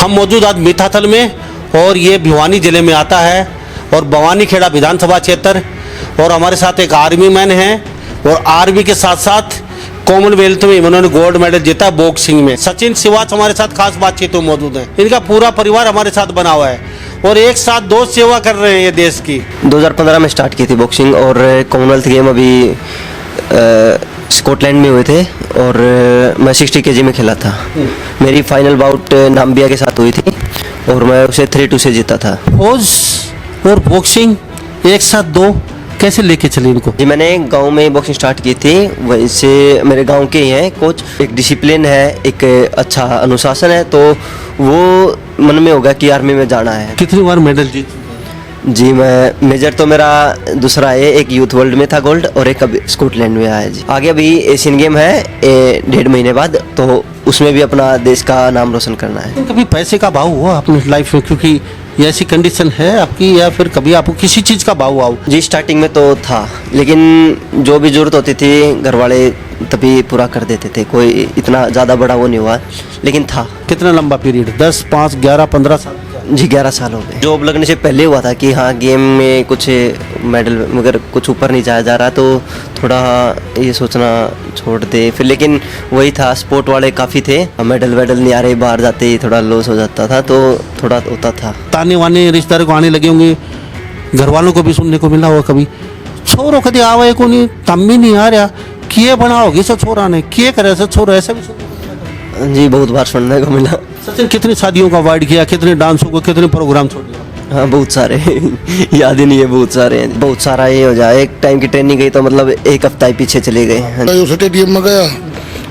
हम मौजूद आज मीठाथल में और ये भिवानी जिले में आता है और भवानी खेड़ा विधानसभा क्षेत्र। और हमारे साथ एक आर्मी मैन है और आर्मी के साथ साथ कॉमनवेल्थ में इन्होंने गोल्ड मेडल जीता बॉक्सिंग में। सचिन सिवाच हमारे साथ खास बातचीत में मौजूद है। इनका पूरा परिवार हमारे साथ बना हुआ है और एक साथ दो सेवा कर रहे हैं ये देश की। 2015 में स्टार्ट की थी बॉक्सिंग और कॉमनवेल्थ गेम अभी स्कॉटलैंड में हुए थे और मैं 60 kg में खेला था। मेरी फाइनल बाउट नाम्बिया के साथ हुई थी और मैं उसे 3-2 से जीता था। फौज और बॉक्सिंग एक साथ दो कैसे लेके चले इनको? जी, मैंने गांव में बॉक्सिंग स्टार्ट की थी, वहीं से मेरे गांव के ही हैं कोच। एक डिसिप्लिन है, एक अच्छा अनुशासन है, तो वो मन में होगा कि आर्मी में जाना है। कितनी बार मेडल जीत? जी, मैं मेजर तो मेरा दूसरा है, एक यूथ वर्ल्ड में था गोल्ड और एक अभी स्कॉटलैंड में आया है। जी, आगे अभी एशियन गेम है 1.5 महीने बाद, तो उसमें भी अपना देश का नाम रोशन करना है। कभी पैसे का भाव हुआ अपनी लाइफ में, क्योंकि ये ऐसी कंडीशन है आपकी, या फिर कभी आपको किसी चीज़ का भाव हुआ? जी, स्टार्टिंग में तो था, लेकिन जो भी जरूरत होती थी घर वाले तभी पूरा कर देते थे। कोई इतना ज़्यादा बड़ा वो नहीं हुआ, लेकिन था। कितना लंबा पीरियड? 10, 5, 11, 15 साल? जी, 11 साल हो गए। जॉब लगने से पहले हुआ था कि हाँ गेम में कुछ मेडल मगर कुछ ऊपर नहीं जाया जा रहा, तो थोड़ा ये सोचना छोड़ दे फिर। लेकिन वही था, स्पोर्ट वाले काफ़ी थे, मेडल वेडल नहीं आ रहे, बाहर जाते ही थोड़ा लॉस हो जाता था, तो थोड़ा होता था। ताने वाने रिश्तेदारों को आने लगे होंगे, घर वालों को भी सुनने को मिला होगा कभी, छोरो कभी आवे को नहीं, तम भी नहीं आ रहा, किए बना होगी सो छोरा ने, किए करे सो छोरा, ऐसा भी सुनने को मिला? जी, बहुत बार सुनने को मिला। सचिन कितनी शादियों का अवॉइड किया, कितने डांसों को, कितने प्रोग्राम छोड़ दिया? हाँ, बहुत सारे याद ही नहीं है, बहुत सारे हैं। बहुत सारा ये हो जाए, एक टाइम की ट्रेनिंग गई तो मतलब एक हफ्ता ही पीछे चले गए। हाँ, स्टेडियम में गया,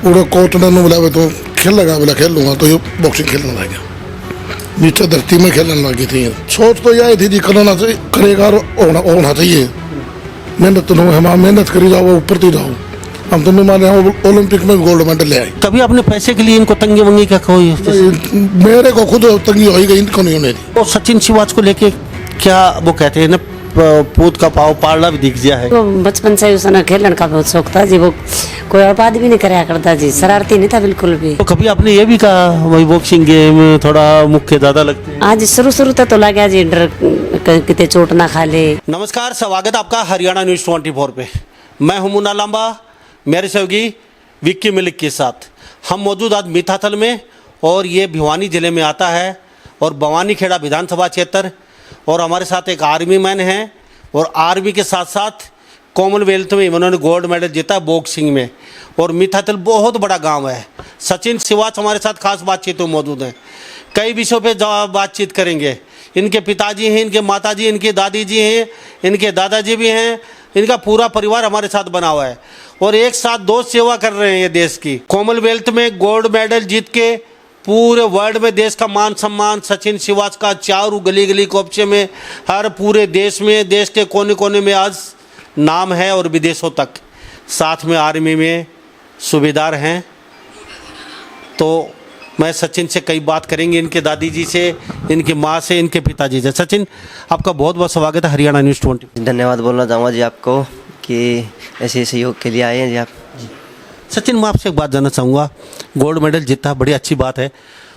पूरा कोच ने बुलावे तो खेल लगा, बोला खेल लूंगा, तो ये बॉक्सिंग खेलने लग गया। नीचे धरती में खेलने लगी थी। सोच तो यही थी जी, करना चाहिए, करेगा और होना चाहिए। मेहनत तो हम मेहनत करी जाओ, ऊपर तो जाओ। हम तो माने ओलंपिक में गोल्ड मेडल ले आए। कभी अपने पैसे के लिए इनको तंगी वंगी क्या कोई? मेरे को खुद तंगी हो गई, इनको नहीं होने दी। तो सचिन सिवाच को लेके क्या वो कहते हैं ना, पूत का पाव पारला भी दिख गया है। वो बचपन से उसने खेलने का बहुत शौक था जी। वो कोई और बात भी नहीं कराया करता जी, शरारती नहीं था बिल्कुल भी। तो कभी आपने ये भी कहा वही बॉक्सिंग गेम थोड़ा मुख्य ज्यादा लगते हैं? आज शुरू तो लगा जी, डर कितने चोट ना खा ले। नमस्कार, स्वागत आपका हरियाणा न्यूज़ 24 पे। मैं हूं मुन्ना लांबा, मेरे सहयोगी विक्की मलिक के साथ। हम मौजूद आज मीठाथल में और ये भिवानी जिले में आता है और भवानी खेड़ा विधानसभा क्षेत्र। और हमारे साथ एक आर्मी मैन है और आर्मी के साथ साथ कॉमनवेल्थ में इन्होंने गोल्ड मेडल जीता बॉक्सिंग में। और मीठाथल बहुत बड़ा गांव है। सचिन सिवाच हमारे साथ खास बातचीत में मौजूद हैं। कई विषयों पे बातचीत करेंगे। इनके पिताजी हैं, इनके माताजी, इनके दादी जी हैं, इनके दादाजी भी हैं। इनका पूरा परिवार हमारे साथ बना हुआ है और एक साथ दो सेवा कर रहे हैं ये देश की। कॉमनवेल्थ में गोल्ड मेडल जीत के पूरे वर्ल्ड में देश का मान सम्मान सचिन सिवाच का चारों गली गली कोपचे में, हर पूरे देश में, देश के कोने कोने में आज नाम है और विदेशों तक। साथ में आर्मी में सूबेदार हैं। तो मैं सचिन से कई बात करेंगे, इनके दादी जी से, इनकी माँ से, इनके पिताजी से। सचिन, आपका बहुत बहुत स्वागत है हरियाणा न्यूज़ 24। धन्यवाद बोलना चाहूँगा जी आपको कि ऐसे सहयोग के लिए आए हैं जी आप। सचिन, मैं आपसे एक बात जानना चाहूँगा, गोल्ड मेडल जीता बड़ी अच्छी बात है,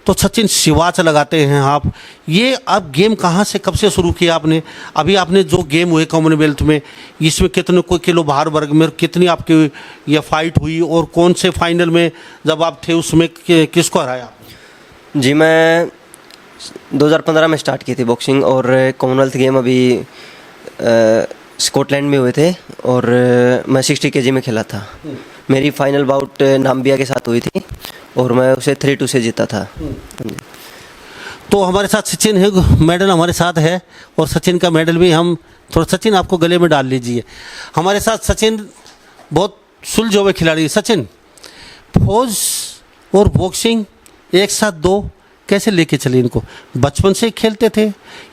तो सचिन सिवाच लगाते हैं आप, ये अब गेम कहाँ से कब से शुरू किया आपने? अभी आपने जो गेम हुए कॉमनवेल्थ में, इसमें कितने कोई किलो भार वर्ग में कितनी आपकी ये फाइट हुई और कौन से फाइनल में जब आप थे उसमें किसको हराया? जी, मैं 2015 में स्टार्ट की थी बॉक्सिंग और कॉमनवेल्थ गेम अभी स्कॉटलैंड में हुए थे और मैं 60 kg में खेला था। मेरी फाइनल बाउट नाम्बिया के साथ हुई थी और मैं उसे 3-2 से जीता था। तो हमारे साथ सचिन है, मेडल हमारे साथ है और सचिन का मेडल भी हम थोड़ा, सचिन आपको गले में डाल लीजिए। हमारे साथ सचिन बहुत सुलझे हुए खिलाड़ी। सचिन, फौज और बॉक्सिंग एक साथ दो कैसे लेके चले इनको? बचपन से खेलते थे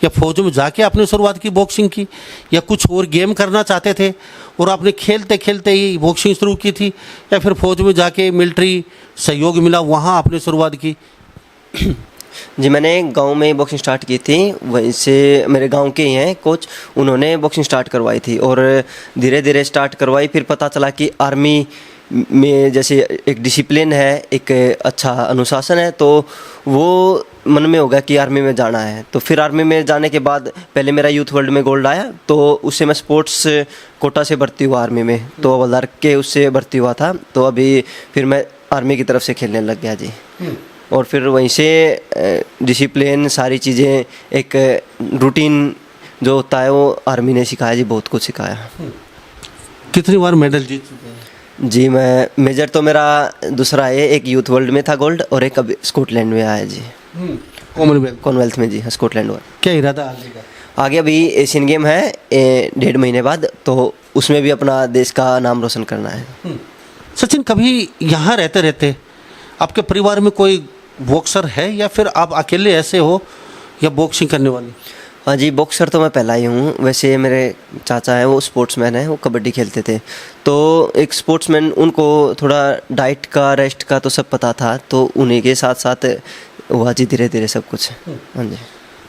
या फौज में जाके आपने शुरुआत की बॉक्सिंग की, या कुछ और गेम करना चाहते थे और आपने खेलते खेलते ही बॉक्सिंग शुरू की थी, या फिर फौज में जाके मिलिट्री सहयोग मिला वहाँ आपने शुरुआत की? जी, मैंने गांव में बॉक्सिंग स्टार्ट की थी, वहीं से मेरे गांव के ही हैं कोच, उन्होंने बॉक्सिंग स्टार्ट करवाई थी और धीरे धीरे स्टार्ट करवाई। फिर पता चला कि आर्मी में जैसे एक डिसिप्लिन है, एक अच्छा अनुशासन है, तो वो मन में होगा कि आर्मी में जाना है। तो फिर आर्मी में जाने के बाद पहले मेरा यूथ वर्ल्ड में गोल्ड आया, तो उससे मैं स्पोर्ट्स कोटा से भर्ती हुआ आर्मी में, तो हवलदार के उससे भर्ती हुआ था। तो अभी फिर मैं आर्मी की तरफ से खेलने लग गया जी। और फिर वहीं से डिसिप्लिन, सारी चीज़ें, एक रूटीन जो होता है वो आर्मी ने सिखाया जी, बहुत कुछ सिखाया। कितनी बार मेडल जीत चुके हैं? जी मैं मेजर तो मेरा दूसरा है, एक यूथ वर्ल्ड में था गोल्ड और एक अभी स्कॉटलैंड में आया जी, कॉमनवेल्थ में जी, स्कॉटलैंड में। क्या इरादा आगे का? आगे अभी एशियन गेम है 1.5 महीने बाद, तो उसमें भी अपना देश का नाम रोशन करना है। सचिन, कभी यहाँ रहते रहते आपके परिवार में कोई बॉक्सर है या फिर आप अकेले ऐसे हो या बॉक्सिंग करने वाले? हाँ जी, बॉक्सर तो मैं पहला ही हूँ। वैसे मेरे चाचा हैं, वो स्पोर्ट्समैन हैं, वो कबड्डी खेलते थे। तो एक स्पोर्ट्समैन, उनको थोड़ा डाइट का, रेस्ट का तो सब पता था, तो उन्हीं के साथ साथ हुआ जी धीरे धीरे सब कुछ। हाँ जी।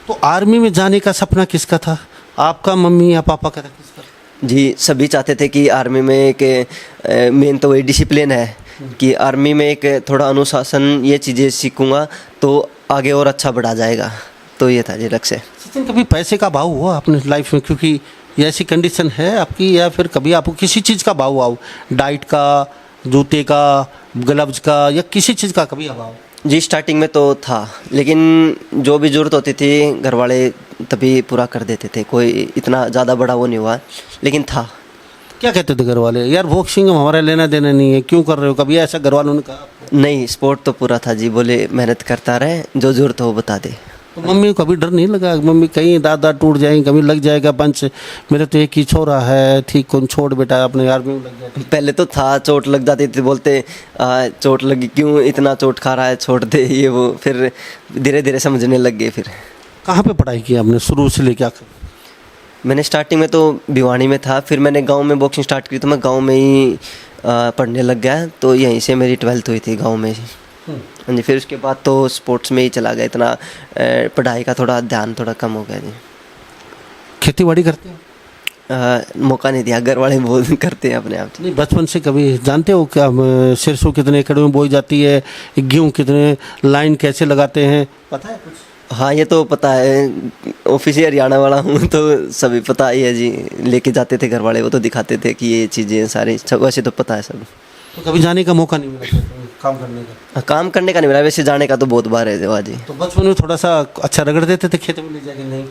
तो आर्मी में जाने का सपना किसका था? आपका, मम्मी या पापा का था, किसका? जी सभी चाहते थे कि आर्मी में एक मेन तो वही डिसिप्लिन है कि आर्मी में एक थोड़ा अनुशासन, ये चीज़ें सीखूंगा तो आगे और अच्छा बढ़ा जाएगा, तो ये था जी लक्ष्य। सचिन, कभी पैसे का भाव हुआ अपने लाइफ में, क्योंकि ये ऐसी कंडीशन है आपकी, या फिर कभी आपको किसी चीज़ का भाव हुआ हो, डाइट का, जूते का, ग्लव्स का, या किसी चीज़ का कभी अभाव? जी स्टार्टिंग में तो था, लेकिन जो भी ज़रूरत होती थी घर वाले तभी पूरा कर देते थे, कोई इतना ज़्यादा बड़ा वो नहीं हुआ, लेकिन था। क्या कहते थे घर वाले? यार बॉक्सिंग में हमारा लेना देना नहीं है, क्यों कर रहे हो? कभी ऐसा घर वालों ने कहा आपको? नहीं, स्पोर्ट तो पूरा था जी, बोले मेहनत करता रहे, जो ज़रूरत हो वो बता दे। तो मम्मी को कभी डर नहीं लगा? मम्मी कहीं दादा टूट जाएंगे, कभी लग जाएगा पंच, मेरे तो एक ही छोरा है, ठीक कौन, छोड़ बेटा अपने आर्मी में लग जाए। पहले तो था, चोट लग जाती थी, बोलते चोट लगी, क्यों इतना चोट खा रहा है, छोड़ दे ये वो। फिर धीरे धीरे समझने लग गए। फिर कहाँ पे पढ़ाई की आपने शुरू से लेके आकर? मैंने स्टार्टिंग में तो भिवानी में था, फिर मैंने गांव में बॉक्सिंग स्टार्ट की, तो मैं गांव में ही पढ़ने लग गया, तो यहीं से मेरी 12th हुई थी गांव में ही। हाँ जी, फिर उसके बाद तो स्पोर्ट्स में ही चला गया, इतना पढ़ाई का थोड़ा ध्यान थोड़ा कम हो गया जी। खेती बाड़ी करते हो? मौका नहीं दिया, घर वाले बहुत करते हैं अपने आप। नहीं, बचपन से कभी जानते हो क्या सरसों कितने एकड़ में बोई जाती है, गेहूँ कितने लाइन कैसे लगाते हैं, पता है कुछ? हाँ ये तो पता है, ऑफिस ही हरियाणा वाला हूँ तो सभी पता ही है जी। लेके जाते थे घर वाले, वो तो दिखाते थे कि ये चीज़ें सारी, वैसे तो पता है सब। तो कभी जाने का मौका नहीं मिला काम करने का? काम करने का नहीं मिला, वैसे जाने का तो बहुत बार है देवा जी। तो बचपन में थोड़ा सा अच्छा रगड़ देते थे खेत में ले जाके? नहीं,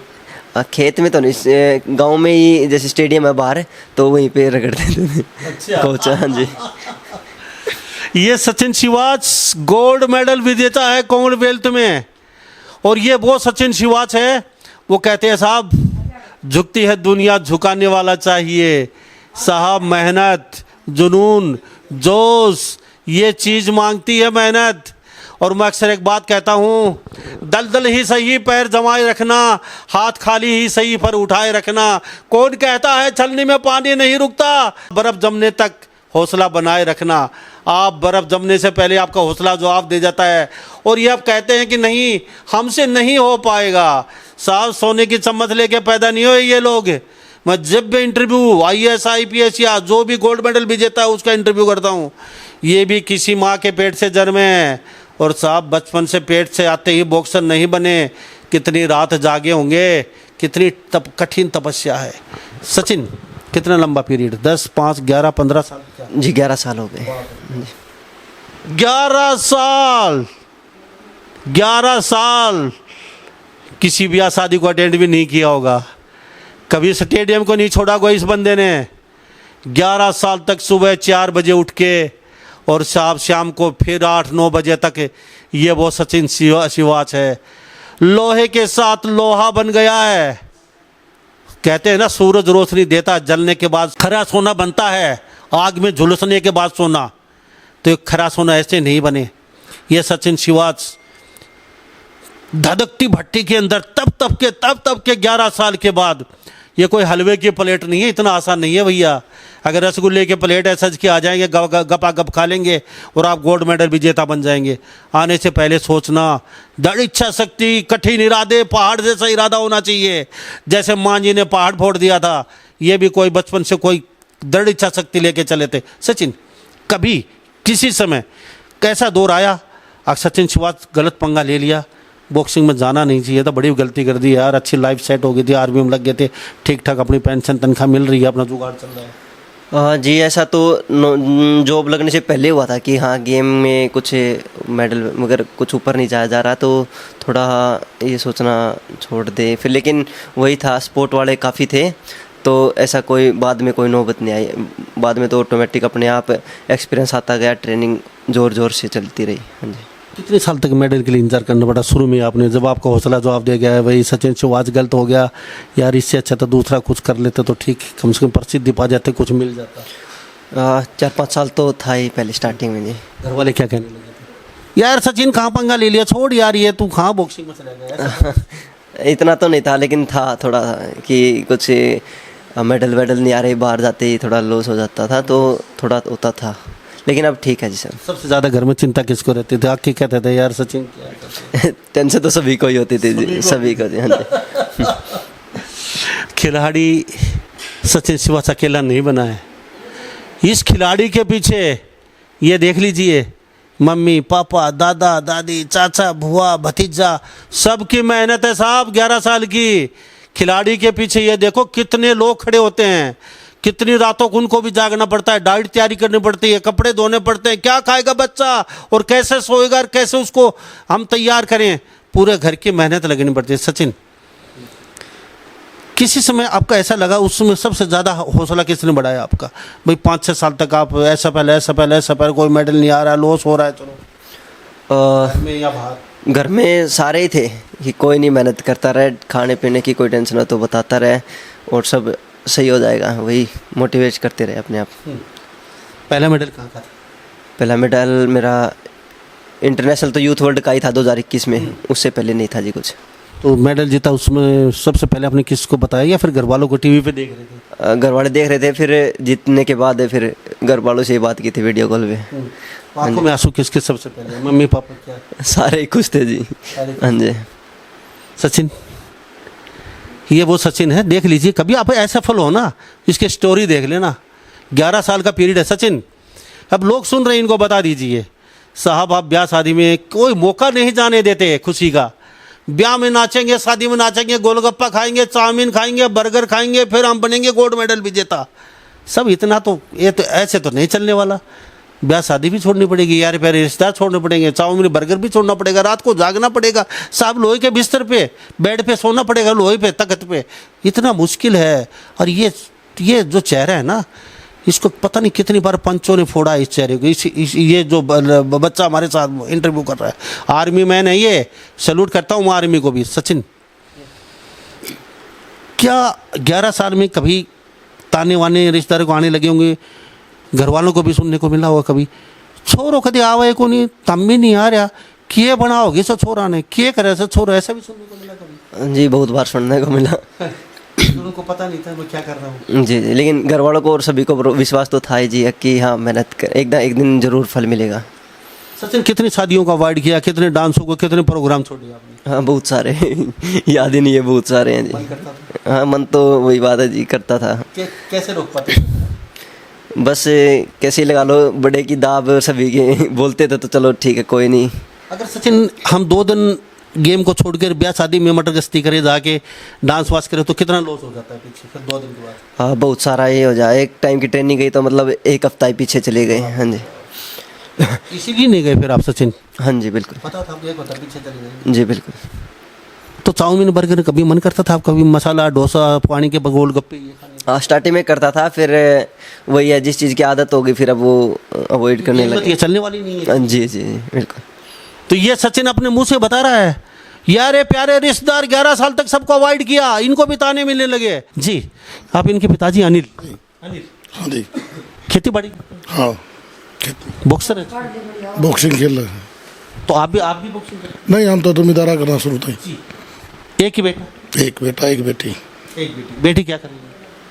खेत में तो नहीं, गांव में ही जैसे स्टेडियम है बाहर, तो वहीं पे रगड़ देते थे। अच्छा। कोच, हाँ जी। ये सचिन शिवाच गोल्ड मेडल विजेता है कॉमनवेल्थ में, और ये वो सचिन शिवाच है, वो कहते हैं साहब झुकती है दुनिया, झुकाने वाला चाहिए साहब। मेहनत, जुनून, जोश, ये चीज़ मांगती है मेहनत। और मैं अक्सर एक बात कहता हूँ, दलदल ही सही पैर जमाए रखना, हाथ खाली ही सही पर उठाए रखना। कौन कहता है छलनी में पानी नहीं रुकता? बर्फ़ जमने तक हौसला बनाए रखना। आप बर्फ़ जमने से पहले आपका हौसला जवाब दे जाता है, और ये आप कहते हैं कि नहीं हमसे नहीं हो पाएगा। साहब सोने की चम्मच लेके पैदा नहीं हुए ये लोग। मैं जब भी इंटरव्यू IAS IPS या जो भी गोल्ड मेडल विजेता है उसका इंटरव्यू करता हूँ, ये भी किसी माँ के पेट से जन्मे हैं, और साहब बचपन से पेट से आते ही बॉक्सर नहीं बने। कितनी रात जागे होंगे, कितनी कठिन तपस्या है। सचिन, कितना लंबा पीरियड? 10, 5, 11, 15 साल? जी 11 साल हो गए। 11 साल, 11 साल किसी ब्याह शादी को अटेंड भी नहीं किया होगा, कभी स्टेडियम को नहीं छोड़ा कोई इस बंदे ने। 11 साल तक सुबह 4 बजे उठ के और शाम को फिर 8-9 बजे तक, ये वो सचिन शिवाच है। लोहे के साथ लोहा बन गया है। कहते हैं ना सूरज रोशनी देता, जलने के बाद खरा सोना बनता है, आग में झुलसने के बाद सोना। तो एक खरा सोना ऐसे नहीं बने। ये सचिन शिवाच धधकती भट्टी के अंदर तब तब के 11 साल के बाद, ये कोई हलवे की प्लेट नहीं है, इतना आसान नहीं है भैया। अगर रसगुल्ले की प्लेट है सज के आ जाएंगे, गपा गप खा लेंगे और आप गोल्ड मेडल विजेता बन जाएंगे। आने से पहले सोचना, दृढ़ इच्छा शक्ति, कठिन इरादे, पहाड़ जैसा इरादा होना चाहिए। जैसे मां जी ने पहाड़ फोड़ दिया था, ये भी कोई बचपन से कोई दृढ़ इच्छा शक्ति लेके चले थे। सचिन, कभी किसी समय कैसा दौर आया सचिन शिवाज गलत पंगा ले लिया, बॉक्सिंग में जाना नहीं चाहिए था, बड़ी गलती कर दी यार, अच्छी लाइफ सेट हो गई थी, आर्मी में लग गए थे, ठीक ठाक अपनी पेंशन तनख्वाह मिल रही है, अपना जुगाड़ चल रहा है। जी ऐसा तो जॉब लगने से पहले हुआ था कि हाँ गेम में कुछ मेडल मगर कुछ ऊपर नहीं जाया जा रहा, तो थोड़ा ये सोचना छोड़ दे फिर। लेकिन वही था, स्पोर्ट वाले काफ़ी थे, तो ऐसा कोई बाद में कोई नौबत नहीं आई। बाद में तो ऑटोमेटिक अपने आप एक्सपीरियंस आता गया, ट्रेनिंग ज़ोर ज़ोर से चलती रही। हाँ जी। कितने साल तक मेडल के लिए इंतजार करना पड़ा? शुरू में आपने जब आपका हौसला जवाब दे गया है भाई सचिन शिवाज गलत हो गया यार, इससे अच्छा तो दूसरा कुछ कर लेते तो ठीक, कम से कम प्रसिद्धि पा जाते, कुछ मिल जाता। 4-5 साल तो था ही पहले स्टार्टिंग में जी। घर वाले क्या कहने लगे थे? यार सचिन कहाँ पंगा ले लिया, छोड़ यार ये, तू कहाँ बॉक्सिंग में चला गया? इतना तो नहीं था, लेकिन था थोड़ा कि कुछ मेडल वेडल नहीं आ रहे, बाहर जाते ही थोड़ा लॉस हो जाता था, तो थोड़ा होता था, लेकिन अब ठीक है जी सर। सबसे ज़्यादा घर में चिंता किसको रहती थी? आके कहते थे यार सचिन क्या करते? टेंशन तो सभी को ही होती थी जी, सभी को जी। हाँ जी। खिलाड़ी सचिन शिवाज अकेला नहीं बना है, इस खिलाड़ी के पीछे ये देख लीजिए मम्मी पापा दादा दादी चाचा बुआ भतीजा सबकी मेहनत है साहब। 11 साल की खिलाड़ी के पीछे ये देखो कितने लोग खड़े होते हैं, कितनी रातों को उनको भी जागना पड़ता है, डाइट तैयारी करनी पड़ती है, कपड़े धोने पड़ते हैं, क्या खाएगा बच्चा और कैसे सोएगा और कैसे उसको हम तैयार करें, पूरे घर की मेहनत लगनी पड़ती है। सचिन किसी समय आपका ऐसा लगा उस समय सबसे ज़्यादा हौसला किसने बढ़ाया आपका? भाई 5-6 साल तक आप ऐसा पहले कोई मेडल नहीं आ रहा, लॉस हो रहा है, चलो घर में या बाहर? घर में सारे ही थे कि कोई नहीं, मेहनत करता रहे, खाने पीने की कोई टेंशन हो तो बताता रहे और सब सही हो जाएगा, वही मोटिवेट करते रहे अपने आप। पहला मेडल कहाँ का था? पहला मेडल मेरा इंटरनेशनल तो यूथ वर्ल्ड का ही था 2021 में, उससे पहले नहीं था जी कुछ। तो मेडल जीता उसमें सबसे पहले आपने किसको बताया या फिर घर वालों को टीवी पे देख रहे थे? घर वाले देख रहे थे, फिर जीतने के बाद फिर घर वालों से बात की थी वीडियो कॉल पे। आंखों में आंसू किसके सबसे पहले? मम्मी पापा क्या? सारे ही खुश थे जी। हाँ जी। सचिन, ये वो सचिन है, देख लीजिए, कभी आप ऐसा फल हो ना, इसकी स्टोरी देख लेना। 11 साल का पीरियड है सचिन। अब लोग सुन रहे हैं, इनको बता दीजिए साहब, आप ब्याह शादी में कोई मौका नहीं जाने देते खुशी का। ब्याह में नाचेंगे, शादी में नाचेंगे, गोलगप्पा खाएंगे, चाउमीन खाएंगे, बर्गर खाएंगे, फिर हम बनेंगे गोल्ड मेडल विजेता। सब इतना तो ये तो ऐसे तो नहीं चलने वाला। ब्याह शादी भी छोड़नी पड़ेगी, यार प्यारे रिश्तेदार छोड़ने पड़ेंगे, चाउमीन बर्गर भी छोड़ना पड़ेगा, रात को जागना पड़ेगा, साहब लोहे के बिस्तर पे बेड पे सोना पड़ेगा, लोहे पे तख्त पे, इतना मुश्किल है। और ये जो चेहरा है ना, इसको पता नहीं कितनी बार पंचों ने फोड़ा इस चेहरे को। ये जो बच्चा हमारे साथ इंटरव्यू कर रहा है, आर्मी मैन है ये, सैल्यूट करता हूँ आर्मी को भी। सचिन, क्या 11 साल में कभी ताने वाने रिश्तेदारों को आने लगे होंगे, घर वालों को भी सुनने को मिला होगा कभी, छोरो कभी आवे को नहीं, तम भी नहीं आ रहा, किए बनाओगे सो छोरा ने, किए करे सो छोरा, ऐसा भी सुनने को मिला कभी? जी बहुत बार सुनने को मिला। उनको पता नहीं था मैं क्या कर रहा हूँ। जी जी, लेकिन घर वालों को और सभी को विश्वास तो था ही जी कि हाँ मेहनत कर, एक दिन जरूर फल मिलेगा। सचिन, कितनी शादियों का अवॉइड किया, कितने डांसों को, कितने प्रोग्राम छोड़ दिया आपने? हाँ बहुत सारे याद ही नहीं है, बहुत सारे हैं जी। हाँ मन तो वही बात है जी, करता था। कैसे रोक पाते? बस कैसे लगा लो, बड़े की दाब सभी के बोलते थे तो चलो ठीक है कोई नहीं। अगर सचिन हम 2 दिन गेम को छोड़कर ब्याह शादी में मटर गश्ती करे, जाके डांस वास करे, तो कितना लॉस हो जाता है पीछे फिर 2 दिन के बाद? हाँ बहुत सारा ये हो जाए, एक टाइम की ट्रेनिंग गई तो मतलब 1 हफ्ता ही पीछे चले गए। हाँ जी। इसीलिए नहीं गए फिर आप सचिन? हाँ जी बिल्कुल, पता था एक हफ्ता पीछे चले गए। जी बिल्कुल। तो चाउमीन बर्गर कभी मन करता था आप, कभी मसाला डोसा, पानी के गोल गप्पे ये खाने? हाँ स्टार्टिंग में करता था, फिर वही है जिस चीज़ की आदत होगी फिर अब वो अवॉइड करने लगे। ये चलने वाली नहीं है। जी जी बिल्कुल। तो ये सचिन अपने मुंह से बता रहा है, यार ये प्यारे रिश्तेदार 11 साल तक सबको अवॉइड किया, इनको भी ताने मिलने लगे। जी, आप इनके पिताजी अनिल? हाँ जी। खेती बाड़ी? हाँ, बॉक्सर है? बॉक्सिंग खेल रहे हैं। तो आप भी बॉक्सिंग करते? नहीं, हम तो जमींदारा करना शुरू थे। एक ही बेटा? एक बेटा एक बेटी। एक बेटी। बेटी क्या कर रही है?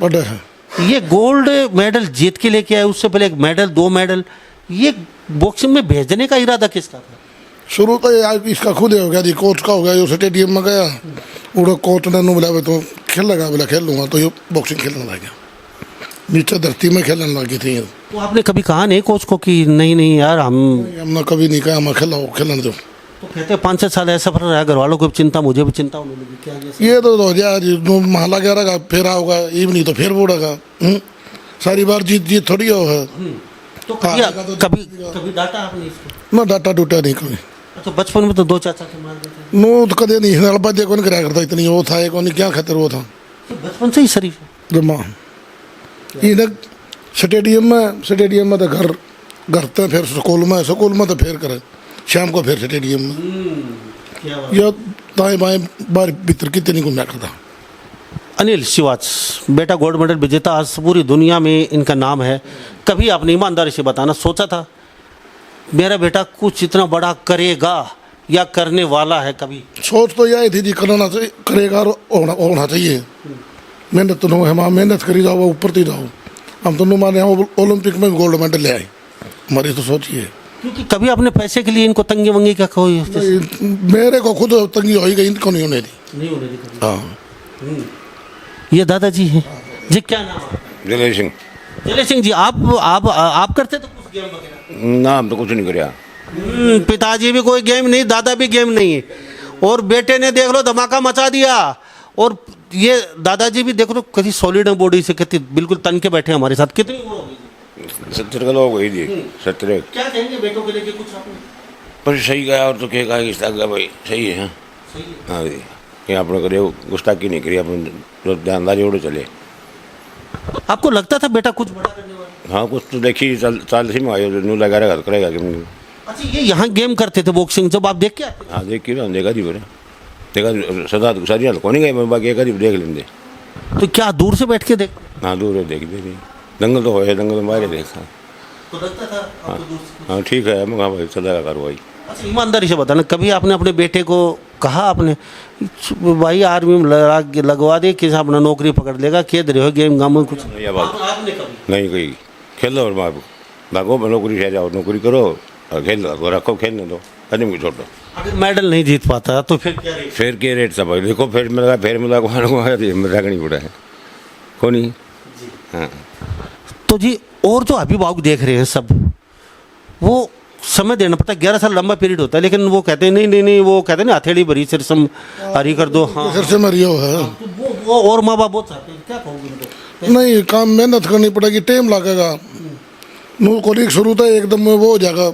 बड़ा है। ये गोल्ड मेडल जीत के लेके आए, उससे पहले 1 मेडल 2 मेडल, ये बॉक्सिंग में भेजने का इरादा किसका था? शुरू तो ये इसका खुद ही हो गया जी, कोच का हो गया, जो स्टेडियम में गया, वो कोच ने बुलावे तो खेल लगा, बोला खेल लूँगा, तो ये बॉक्सिंग खेलने लग गया। नीचे धरती में खेलने लगी थी। तो आपने कभी कहा नहीं कोच को कि नहीं नहीं यार हमने कभी नहीं कहा मैं खेलाओ खेलने दो। तो कहते 5-6 साल ऐसा सफर रहा, घर वालों को भी चिंता, मुझे भी चिंता होने लगी, क्या ये तो 2000 11 का फेरा होगा, ये भी नहीं तो फिर बोड़ेगा। सारी बार जीत थोड़ी हो है। तो कभी कभी डांटा आपने इसको? ना डाटा डूटा नहीं कभी। अच्छा, बचपन में तो 2 चाचा के मार देते, नो तो कदे नहीं हड़पा दे कौन कराया करता, इतनी वो था कौन क्या खतर वो था तो बचपन से ही शरीफ है। जमा इधर स्टेडियम में तो घर तो फिर स्कूल में तो फिर करे शाम को फिर स्टेडियम में क्या बात। या दाएं बाएं बाहर भीतर कितनी घूमना करता। अनिल शिवाच, बेटा गोल्ड मेडल विजेता, आज पूरी दुनिया में इनका नाम है। कभी आपने ईमानदारी से बताना सोचा था मेरा बेटा कुछ इतना बड़ा करेगा या करने वाला है? कभी सोच तो यही थी जी करना चाहिए, करेगा और होना चाहिए। मेहनत तो नो है, माँ मेहनत करी जाओ ऊपर तो जाओ। हम तो माने ओलंपिक में गोल्ड मेडल ले आए, हमारी तो सोचिए। क्योंकि कभी आपने पैसे के लिए इनको तंगी वंगी का कोई मेरे को खुद तंगी हो गई, इनको नहीं होने दी। नहीं होने दी कभी। हाँ ये दादाजी हैं जी, क्या नाम है? जले सिंह। जले सिंह जी, आप करते तो कुछ गेम वगैरह? ना हम तो कुछ नहीं कराया। पिताजी भी कोई गेम नहीं, दादा भी गेम नहीं है, और बेटे ने देख लो धमाका मचा दिया। और ये दादाजी भी देख लो कितनी सॉलिड बॉडी से, कितनी बिल्कुल तन के बैठे हमारे साथ। कितनी उम्र हो गई? 70 का लोग गई थी 70। क्या कहेंगे बेटों के लिए कुछ आपने? पर सही गया और तो क्या कहा कि इसका भाई सही है। सही है। हाँ जी, ये आपने करे गुस्ताखी नहीं करी, अपने जो ध्यानदारी उड़े चले। आपको लगता था बेटा कुछ बड़ा करने वाला? हाँ कुछ तो देखी चाल सी में आयो न्यू लगा रहा करेगा कि। अच्छा, ये यहाँ गेम करते थे बॉक्सिंग, जब आप देख के आते थे? हाँ देख के देखा थी बोले, देखा सदा सारी हाल कौन गए, बाकी एक देख लेंगे। तो क्या दूर से बैठ के देख? हाँ दूर देख दे दंगल तो हो, दंगल तो मारे देखा। तो लगता था आपको दूर से? हाँ ठीक है, मैं भाई सदा का कार्रवाई। अच्छा, ईमानदारी से बताना, कभी आपने अपने बेटे को कहा आपने भाई आर्मी में लगवा दे, किसी अपना नौकरी पकड़ लेगा, खेद रहे हो गेम गाम में कुछ? ये बात आपने कभी? नहीं कही, खेलो और माँ भागो नौकरी से जाओ, नौकरी करो और खेल रखो, खेलने दो, आदमी को छोड़ दो। अगर मेडल नहीं जीत पाता तो फिर क्या रेट? फिर के रेट सब देखो, फिर मिला रखनी पड़ा है को नहीं। हाँ तो जी, और जो अभिभावक देख रहे हैं सब, वो समय देना पड़ता है। 11 साल लंबा पीरियड होता है, लेकिन वो कहते हैं नहीं, वो कहते हैं ना हथेली भरी सिरसम हरी कर दो। हाँ, सिर से मरियो है। तो वो और माँ बाप बहुत चाहते हैं, क्या कहोगे उनको? नहीं, काम मेहनत करनी पड़ेगी, टाइम लगेगा। नो कोलिक शुरू था एकदम में वो हो जाएगा,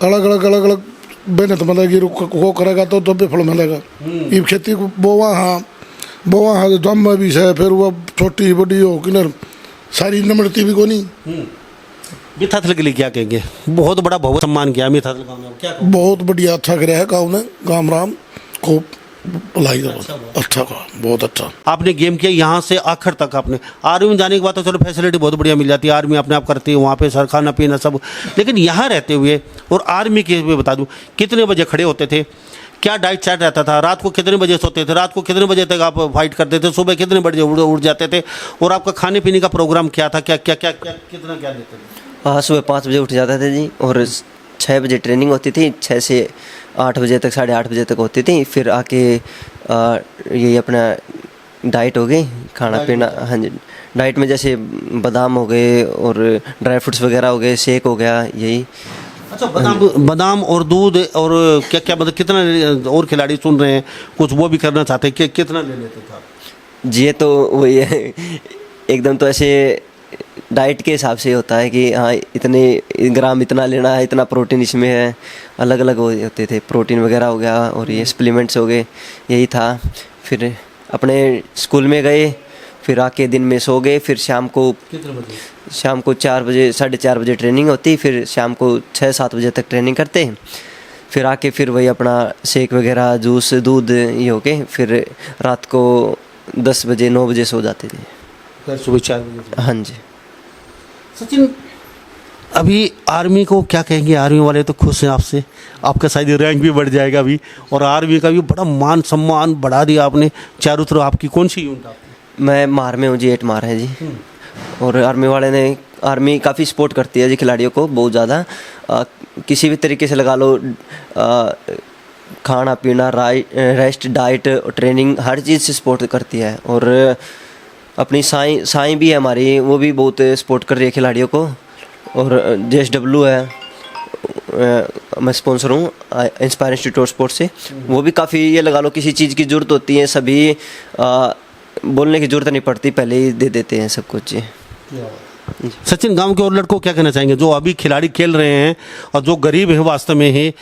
अलग अलग मेहनत मिलेगी। वो करेगा तो भी फल मिलेगा। ये खेती को बोवा हाँ दम में भी है, फिर वो छोटी बड़ी हो किन्नर सारी नमड़ती भी को नहीं। मिथाथल के लिए क्या कहेंगे? बहुत बड़ा बहुत सम्मान किया मिथाथल गाँव में, क्या कहोगे? बहुत बढ़िया अच्छा कराया है गाँव ने, गाम राम को भलाई अच्छा का, बहुत अच्छा। आपने गेम किया यहाँ से आखिर तक, आपने आर्मी में जाने के बाद तो चलो फैसिलिटी बहुत बढ़िया मिल जाती है, आर्मी अपने आप करती है, वहाँ पे सर खाना पीना सब। लेकिन यहाँ रहते हुए और आर्मी के में बता दूँ, कितने बजे खड़े होते थे, क्या डाइट चार्ट रहता था, रात को कितने बजे सोते थे, रात को कितने बजे तक आप फाइट करते थे, सुबह कितने बजे उठ जाते थे, और आपका खाने पीने का प्रोग्राम क्या था, क्या कितना क्या देते थे? हाँ, सुबह 5 बजे उठ जाते थे जी, और 6 बजे ट्रेनिंग होती थी, 6 से 8 बजे तक, 8:30 बजे तक होती थी। फिर आके यही अपना डाइट हो गई, खाना पीना। हाँ जी, डाइट में जैसे बादाम हो गए और ड्राई फ्रूट्स वगैरह हो गए, शेक हो गया, यही। अच्छा, बादाम और दूध और क्या मतलब कितना, और खिलाड़ी सुन रहे हैं कुछ वो भी करना चाहते हैं, कितना ले लेते थे आप? जी, ये तो वही है, एकदम तो ऐसे डाइट के हिसाब से होता है कि हाँ इतने ग्राम इतना लेना है, इतना प्रोटीन इसमें है, अलग अलग होते थे। प्रोटीन वगैरह हो गया और ये सप्लीमेंट्स हो गए, यही था। फिर अपने स्कूल में गए, फिर आके दिन में सो गए। फिर शाम को 4 बजे 4:30 बजे ट्रेनिंग होती, फिर शाम को 6-7 बजे तक ट्रेनिंग करते। फिर आके फिर वही अपना शेक वगैरह, जूस, दूध ये हो के फिर रात को 10 बजे 9 बजे सो जाते थे। सुबह 4 बजे? हाँ जी। सचिन, अभी आर्मी को क्या कहेंगे? आर्मी वाले तो खुश हैं आपसे, आपका शायद रैंक भी बढ़ जाएगा अभी, और आर्मी का भी बड़ा मान सम्मान बढ़ा दिया आपने चारों तरफ। आपकी कौन सी यूनिट आपकी? मैं मार में हूँ जी, 8 मार है जी। और आर्मी वाले ने, आर्मी काफ़ी सपोर्ट करती है जी खिलाड़ियों को, बहुत ज़्यादा। किसी भी तरीके से लगा लो, खाना पीना, रेस्ट, डाइट, ट्रेनिंग, हर चीज़ से सपोर्ट करती है। और अपनी साईं साईं भी है हमारी, वो भी बहुत सपोर्ट कर रही है खिलाड़ियों को। और JSW है, मैं स्पॉन्सर हूँ इंस्पायर इंस्टीट्यूट स्पोर्ट्स से। वो भी काफ़ी, ये लगा लो किसी चीज़ की ज़रूरत होती है सभी बोलने की ज़रूरत नहीं पड़ती, पहले ही दे देते हैं सब कुछ जी। सचिन, गांव के और लड़कों को क्या कहना चाहेंगे जो अभी खिलाड़ी खेल रहे हैं और जो गरीब है वास्तव में ही,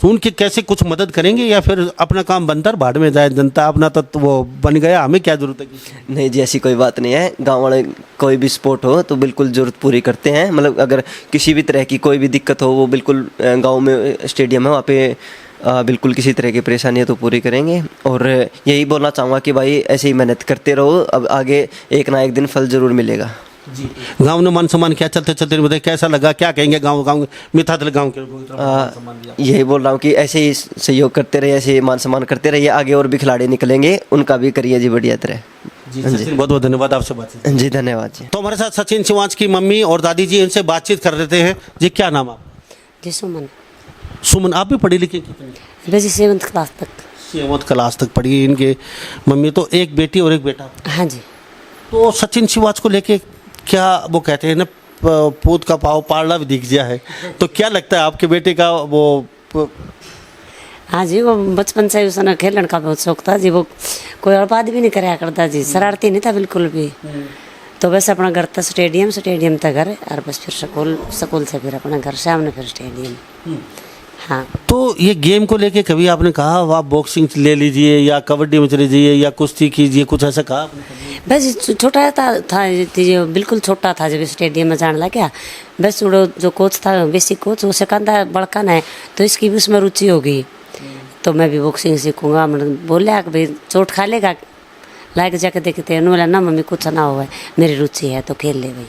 उनकी कैसे कुछ मदद करेंगे या फिर अपना काम बनता भाड़ में जाए, जनता अपना तो वो बन गया, हमें क्या जरूरत है? नहीं जी, ऐसी कोई बात नहीं है। गांव वाले कोई भी स्पोर्ट हो तो बिल्कुल ज़रूरत पूरी करते हैं। मतलब अगर किसी भी तरह की कोई भी दिक्कत हो, वो बिल्कुल गांव में स्टेडियम है वहाँ पे बिल्कुल किसी तरह की परेशानी है तो पूरी करेंगे। और यही बोलना चाहूँगा कि भाई ऐसे ही मेहनत करते रहो, अब आगे एक ना एक दिन फल ज़रूर मिलेगा जी। गांव में मान सम्मान क्या चलते चलते बताइए, कैसा लगा, क्या कहेंगे गांव मिताथल गांव के लोगों की तरफ मान सम्मान दिया? यही बोल रहा हूँ कि ऐसे ही सहयोग करते रहिए, ऐसे ही मान सम्मान करते रहिए, आगे और भी खिलाड़ी निकलेंगे, उनका भी करिए जी बढ़िया तरह। जी सचिन, बहुत बहुत धन्यवाद आपसे बातचीत। जी धन्यवाद जी। तो हमारे साथ सचिन शिवांच की मम्मी और दादी जी, इनसे बातचीत कर लेते हैं। जी क्या नाम आप? जी सुमन। सुमन, आप भी पढ़ी लिखी कितनी? बस 7th क्लास तक। 7th क्लास तक पढ़ी इनके मम्मी। तो एक बेटी और एक बेटा। हाँ जी। तो सचिन शिवांच को लेके क्या वो कहते हैं ना, पूत का पाव पारला भी दिख गया है, तो क्या लगता है आपके बेटे का वो? हाँ जी, वो बचपन से उसने खेलने का बहुत शौक था जी। वो कोई और बात भी नहीं कराया करता जी, शरारती नहीं था बिल्कुल भी। तो बस अपना घर था स्टेडियम था घर, और बस फिर स्कूल से फिर अपना घर, सामने फिर स्टेडियम। हाँ। तो ये गेम को लेके कभी आपने कहा आप बॉक्सिंग ले लीजिए या कबड्डी में चले जाइए या कुश्ती कीजिए, कुछ ऐसा कहा आपने? बस छोटा था जो बिल्कुल छोटा था जब स्टेडियम में जाने लगा। बस वो जो कोच था, बेसिक कोच, वो सिखाता बड़का है तो इसकी भी उसमें रुचि होगी, तो मैं भी बॉक्सिंग सीखूंगा। मैंने बोला कि भाई चोट खा लेगा, लाइक जाके देखते हैं। बोला ना मम्मी कुछ ना हुआ, मेरी रुचि है तो खेल ले भाई।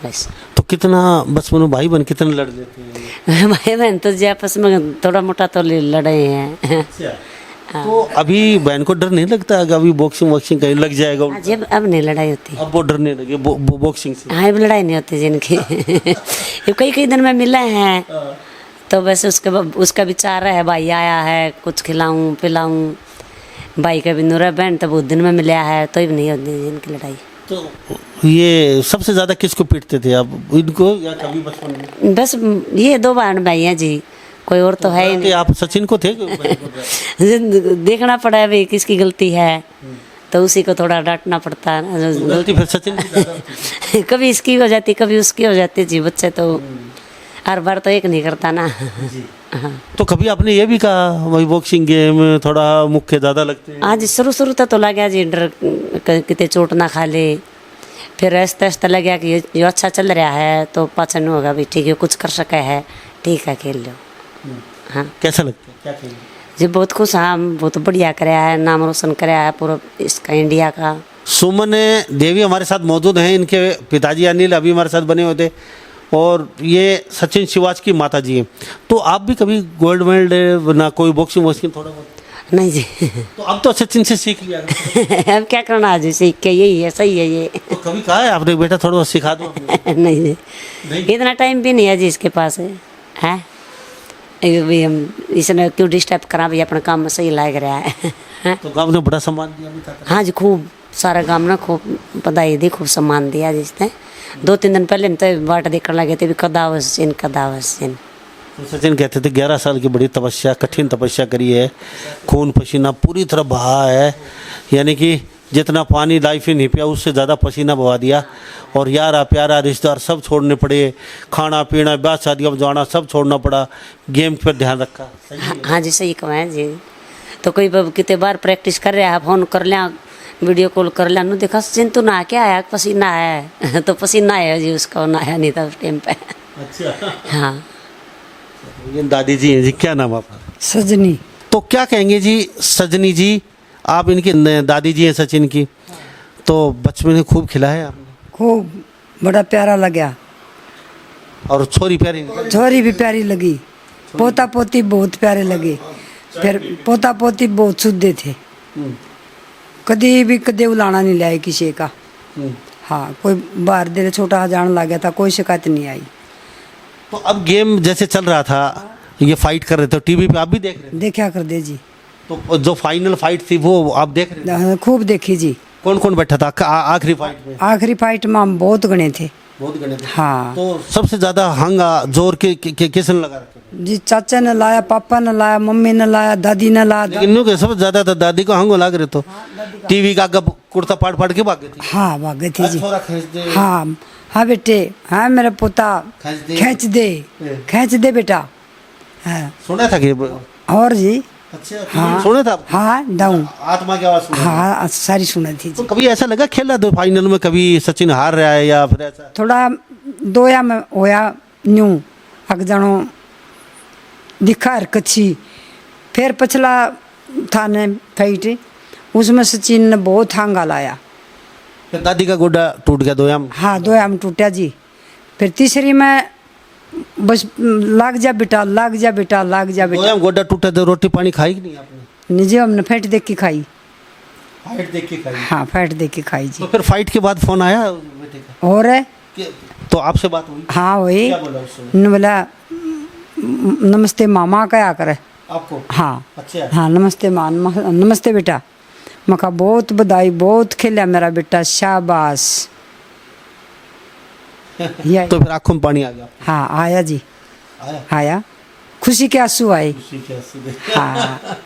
बस। तो कितना बचपन में भाई बहन कितने लड़ लेते हैं? भाई बहन तो जी आपस में थोड़ा मोटा तो लड़े हैं। तो अभी बहन को डर नहीं लगता कि अभी बॉक्सिंग कहीं लग जाएगा? जी अब नहीं लड़ाई होती। अब वो डरने लगे बॉक्सिंग से? हाँ, अब लड़ाई नहीं होती जिनकी। ये कई दिन में मिले हैं तो बस उसका विचार है, भाई आया है कुछ खिलाऊं पिलाऊं, भाई का भी नूरा बहन तो बहुत दिन में मिला है, तो भी नहीं होती जिनकी लड़ाई। तो ये सबसे ज्यादा किसको पीटते थे आप, इनको या कभी बचपन में? बस ये 2 बहन भाई हैं जी, कोई और तो है ही नहीं। आप सचिन को थे? देखना पड़ा है भाई किसकी गलती है, तो उसी को थोड़ा डांटना पड़ता है ना। गलती फिर सचिन की ज्यादा होती है। कभी इसकी हो जाती, कभी उसकी हो जाती जी। बच्चे तो हर बार तो एक नहीं करता ना। हाँ। तो कभी आपने ये भी कहा वही बॉक्सिंग गेम थोड़ा मुख्य ज़्यादा लगते हैं? आज शुरू तो लगा जी डर कितने चोट ना खा ले, फिर आहिस्ता लगा कि ये अच्छा चल रहा है तो पाचन होगा भाई, ठीक है कुछ कर सके है, ठीक है खेल लो। हाँ। कैसा लगता है, क्या खेल जी? बहुत खुश, हाँ बहुत बढ़िया कराया है, नाम रोशन कराया है पूरा इसका, इंडिया का। सुमन देवी हमारे साथ मौजूद हैं, इनके पिताजी अनिल अभी हमारे साथ बने हुए थे, और ये सचिन शिवांच की माता जी हैं। तो आप भी कभी गोल्ड मेडल ना कोई बॉक्सिंग थोड़ा बहुत? नहीं जी। तो अब तो सचिन से सीख लिया। अब क्या करना है जी, सीख के यही है, सही है ये। तो कभी कहा है आपने बेटा थोड़ा सिखा दो? नहीं जी, इतना टाइम भी नहीं है जी इसके पास है। भी हम इसने क्यों डिस्टर्ब करा, भाई अपना काम में सही लाग रहा है। तो गाँव ने बड़ा सम्मान दिया भी था? हाँ जी, खूब सारा गाँव ने खूब बधाई दी, खूब सम्मान दिया जिसने। 2-3 दिन पहले तो बाट देखने लगे थे भी कदावस सिंह। तो सचिन कहते थे 11 साल की बड़ी तपस्या, कठिन तपस्या करी है, खून पसीना पूरी तरह बहा है, यानी कि जितना पानी लाइफ में नहीं पिया उससे ज़्यादा पसीना बहा दिया, और यारा प्यारा रिश्तेदार सब छोड़ने पड़े, खाना पीना ब्याह शादियों में जाना सब छोड़ना पड़ा, गेम पर ध्यान रखा। हाँ जी, सही कहा है जी। तो कोई कितने बार प्रैक्टिस कर रहा है, फोन कर लिया, वीडियो कॉल कर लिया, देखा सचिन तू नहा के आया, पसीना है। तो पसीना आया जी उसका, नहाया नहीं था उस टाइम पे। अच्छा। हाँ। ये दादी जी हैं जी, क्या नाम आपका? सजनी। तो क्या कहेंगे जी सजनी जी, आप इनकी दादी जी हैं सचिन की, तो बचपन में खूब खिलाया आपने? खूब बड़ा प्यारा लगा, और छोरी प्यारी निकली? छोरी भी प्यारी लगी, पोता पोती बहुत प्यारे लगे, फिर पोता पोती बहुत शुद्ध थे, कदे उलाना नहीं लाए किसी का। हाँ, कोई बाहर देर छोटा जान लग गया था, कोई शिकायत नहीं आई। तो अब गेम जैसे चल रहा था, ये फाइट कर रहे थे, टीवी पे आप भी देख रहे देखा कर दे जी। तो जो फाइनल फाइट थी वो आप देख रहे थे? खूब देखी जी। कौन कौन बैठा था आखिरी फाइट में? आखिरी फाइट में हम बहुत गणे थे। बहुत गणे थे। हाँ तो सबसे ज्यादा हंगा जोर किसने लगा रखे? जी, चाचा ने लाया, पापा ने लाया, मम्मी ने लाया, दादी ने लाया। लेकिन न्यू के सबसे ज्यादा तो दादी को हंगो लाग रहे तो टीवी का आगे कुर्ता फाड़ के भाग गई थी। हाँ भाग गई थी जी। थोड़ा खींच दे। हाँ हाँ बेटे, हाँ मेरा पोता, खींच दे बेटा। हाँ सुना था कि और जी अच्छा हाँ। सुना था? हाँ दाऊं। आत्मा की आवाज सुना? हाँ सारी सुनी थी तो जी। कभी ऐसा लगा खेला तो फाइनल में कभी सचिन हार रहा है या फिर ऐसा? थोड़ा दोया में होया न्यू अग जानो दिखा कच्छी। फिर पछला था ने फाइट, उसमें सचिन ने बहुत हांगा लाया। फिर दादी का गोडा टूट गया दोया में? हाँ दोया में टूटा जी। फिर तीसरी में बस लाग जा बेटा, लाग जा बेटा, लाग जा बेटा। दोया में गोडा टूटा तो रोटी पानी खाई कि नहीं आपने? निजे हमने फाइट देख के खाई। फाइट देख के खाई? हाँ फाइट देख के खाई जी। तो फिर फाइट के बाद फोन आया बेटे का? और है तो आपसे बात हुई? हाँ वही क्या बोला उस समय? ने बोला नमस्ते मामा क्या करे आपको? हाँ अच्छा। हाँ नमस्ते माँ, नमस्ते बेटा। मैं कहा बहुत बधाई, बहुत खेला मेरा बेटा, शाबाश। तो फिर आंखों में पानी आ गया? हाँ आया जी, आया? आया। खुशी के आंसू आए। खुशी के आंसू दे। हाँ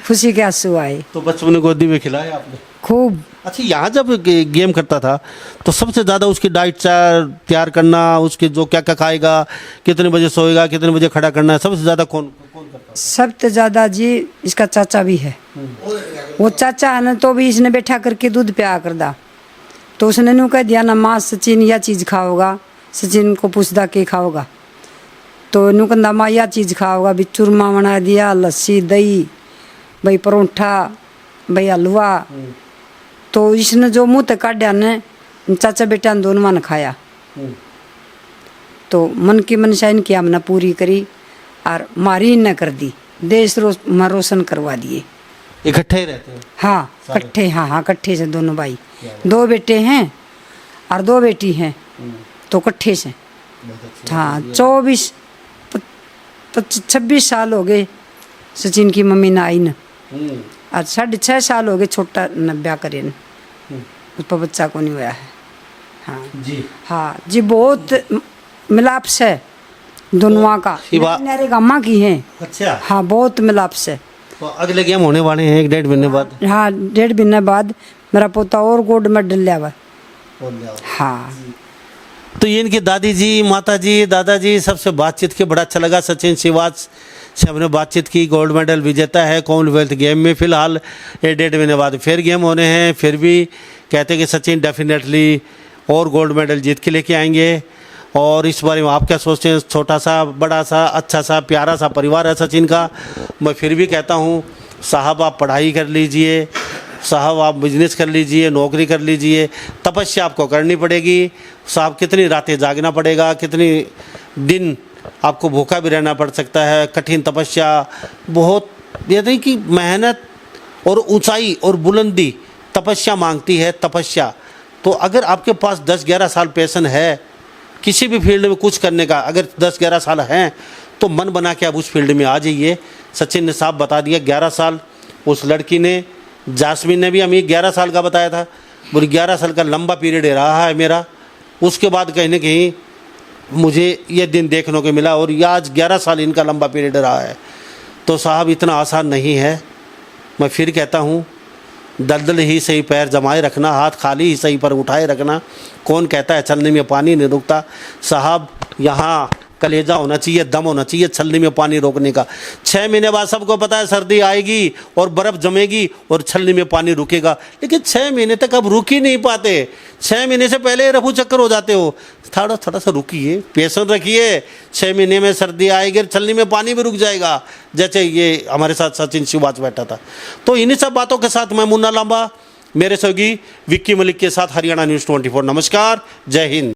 खुशी के आंसू आए तो बचपन में गोदी में खिलाया आपने? खूब। अच्छा, यहाँ जब गेम करता था तो सबसे ज़्यादा उसकी डाइट चार्ट तैयार करना, उसके जो क्या क्या खाएगा, कितने बजे सोएगा, कितने बजे खड़ा करना है, सबसे ज़्यादा कौन करता? सबसे ज़्यादा जी इसका चाचा भी है। वो चाचा है ना, तो भी इसने बैठा करके दूध पिया कर दा। तो उसने नू कह दिया ना माँ सचिन यह चीज़ खाओगा। सचिन को पूछदा के खाओगा, तो नू कहता माँ यह चीज़ खाओगा। भी चूरमा बना दिया, लस्सी, दही, भाई परोठा, भाई हलवा। तो इसने जो मुँह तक काटा ने चाचा बेटा ने दोनों ने खाया। तो मन की मनसा इनकी हमने पूरी करी और मारी न कर दी, देश रोशन करवा दिए। इकट्ठे ही रहते हैं? हाँ इकट्ठे। हाँ हाँ इकट्ठे से दोनों भाई, दो बेटे हैं और दो बेटी हैं, तो इकट्ठे से। हाँ 26 साल हो गए सचिन की मम्मी ने आई न, और 6.5 साल हो गए छोटा न ब्याह करे न, उस पर बच्चा को नहीं हुआ है। हाँ जी। हाँ जी, बहुत मिलाप से दोनों का। मेरे गामा की है। अच्छा। हाँ बहुत मिलाप से। तो अगले गेम होने वाले हैं 1-1.5 महीने बाद? हाँ 1.5 महीने बाद मेरा पोता और गोल्ड मेडल लिया हुआ। हाँ तो ये इनकी दादी जी, माता जी, दादाजी सबसे बातचीत की बड़ा अच्छा लगा। सचिन शिवाज से हमने बातचीत की, गोल्ड मेडल विजेता है कॉमनवेल्थ गेम में। फिलहाल 1.5 महीने बाद फिर गेम होने हैं, फिर भी कहते हैं कि सचिन डेफिनेटली और गोल्ड मेडल जीत के लेके आएंगे। और इस बारे में आप क्या सोचते हैं? छोटा सा, बड़ा सा, अच्छा सा, प्यारा सा परिवार है सचिन का। मैं फिर भी कहता हूँ साहब आप पढ़ाई कर लीजिए, साहब आप बिजनेस कर लीजिए, नौकरी कर लीजिए, तपस्या आपको करनी पड़ेगी साहब। कितनी रातें जागना पड़ेगा, कितनी दिन आपको भूखा भी रहना पड़ सकता है। कठिन तपस्या, बहुत ये नहीं कि मेहनत और ऊंचाई और बुलंदी तपस्या मांगती है। तपस्या तो अगर आपके पास 10-11 साल पैशन है किसी भी फील्ड में कुछ करने का, अगर 10-11 साल हैं तो मन बना के आप उस फील्ड में आ जाइए। सचिन ने साफ बता दिया 11 साल। उस लड़की ने, जासमीन ने भी हमें 11 साल का बताया था, बोली 11 साल का लंबा पीरियड रहा है मेरा। उसके बाद कहीं ना कहीं मुझे ये दिन देखने को मिला और ये आज 11 साल इनका लंबा पीरियड रहा है। तो साहब इतना आसान नहीं है। मैं फिर कहता हूँ दलदल ही सही पैर जमाए रखना, हाथ खाली ही सही पर उठाए रखना। कौन कहता है छलनी में पानी नहीं रुकता? साहब यहाँ कलेजा होना चाहिए, दम होना चाहिए छलनी में पानी रोकने का। 6 महीने बाद सबको पता है सर्दी आएगी और बर्फ़ जमेगी और छलनी में पानी रुकेगा, लेकिन 6 महीने तक अब रुक ही नहीं पाते। 6 महीने से पहले रफू चक्कर हो जाते हो। थोड़ा सा रुकिए, पेशेंस रखिए। 6 महीने में सर्दी आएगी, छलनी में पानी भी रुक जाएगा, जैसे ये हमारे साथ सचिन शिवाज बैठा था। तो इन्हीं सब बातों के साथ मैं मुन्ना लांबा, मेरे सहयोगी विक्की मलिक के साथ हरियाणा न्यूज़ 24। नमस्कार, जय हिंद।